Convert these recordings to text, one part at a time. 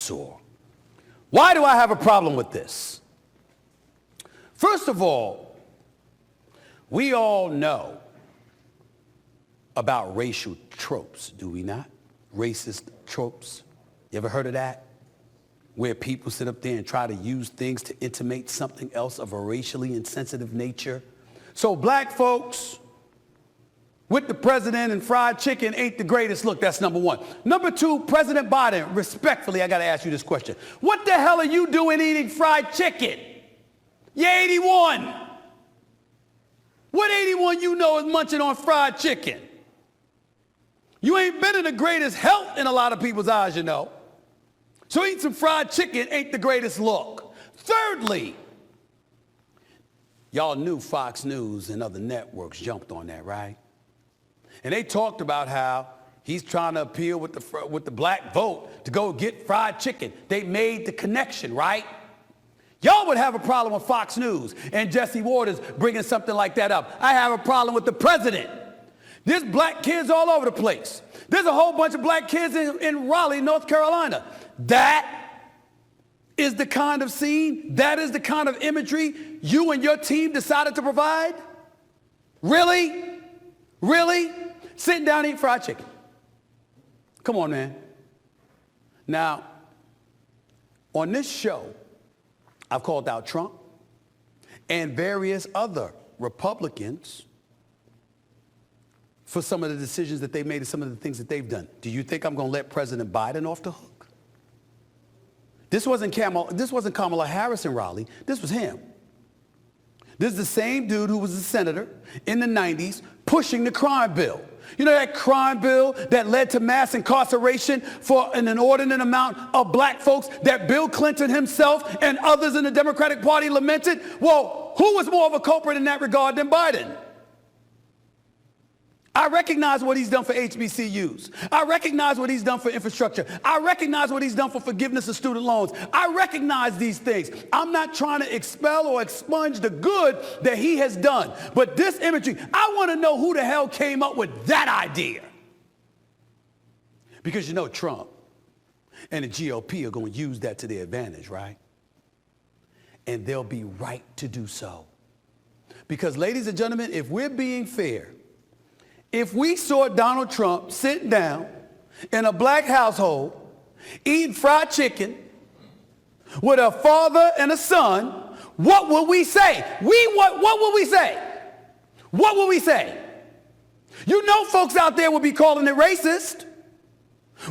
tour. Why do I have a problem with this? First of all, we all know about racial tropes, do we not? Racist tropes. You ever heard of that? Where people sit up there and try to use things to intimate something else of a racially insensitive nature. So black folks with the president and fried chicken ain't the greatest look. That's number one. Number two, President Biden, respectfully, I got to ask you this question. What the hell are you doing eating fried chicken? You're 81. What 81 you know is munching on fried chicken? You ain't been in the greatest health in a lot of people's eyes, you know. So eating some fried chicken ain't the greatest look. Thirdly, y'all knew Fox News and other networks jumped on that, right? And they talked about how he's trying to appeal with the black vote to go get fried chicken. They made the connection, right? Y'all would have a problem with Fox News and Jesse Waters bringing something like that up. I have a problem with the president. There's black kids all over the place. There's a whole bunch of black kids in Raleigh, North Carolina. That is the kind of scene, that is the kind of imagery you and your team decided to provide? Really? Really? Sitting down eating fried chicken. Come on, man. Now, on this show, I've called out Trump and various other Republicans for some of the decisions that they've made and some of the things that they've done. Do you think I'm going to let President Biden off the hook? This wasn't Kamala Harris in Raleigh. This was him. This is the same dude who was a senator in the 90s pushing the crime bill. You know that crime bill that led to mass incarceration for an inordinate amount of black folks that Bill Clinton himself and others in the Democratic Party lamented? Well, who was more of a culprit in that regard than Biden? I recognize what he's done for HBCUs. I recognize what he's done for infrastructure. I recognize what he's done for forgiveness of student loans. I recognize these things. I'm not trying to expel or expunge the good that he has done. But this imagery, I want to know who the hell came up with that idea. Because you know Trump and the GOP are going to use that to their advantage, right? And they'll be right to do so. Because, ladies and gentlemen, if we're being fair, if we saw Donald Trump sitting down in a black household eating fried chicken with a father and a son, what would we say? What would we say? What would we say? You know folks out there would be calling it racist.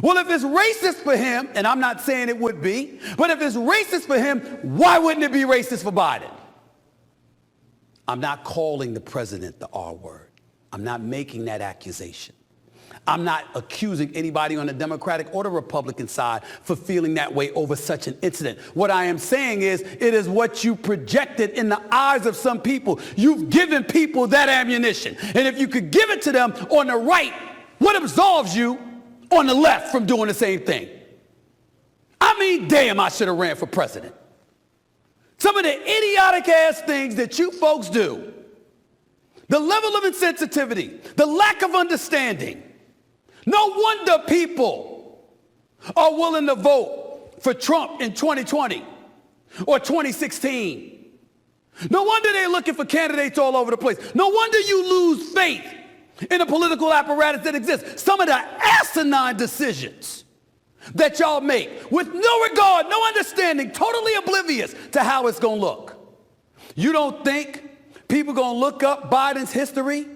Well, if it's racist for him, and I'm not saying it would be, but if it's racist for him, why wouldn't it be racist for Biden? I'm not calling the president the R word. I'm not making that accusation. I'm not accusing anybody on the Democratic or the Republican side for feeling that way over such an incident. What I am saying is it is what you projected in the eyes of some people. You've given people that ammunition. And if you could give it to them on the right, what absolves you on the left from doing the same thing? I mean, damn, I should have ran for president. Some of the idiotic ass things that you folks do, the level of insensitivity, the lack of understanding. No wonder people are willing to vote for Trump in 2020 or 2016. No wonder they're looking for candidates all over the place. No wonder you lose faith in the political apparatus that exists. Some of the asinine decisions that y'all make with no regard, no understanding, totally oblivious to how it's going to look. You don't think people going to look up Biden's history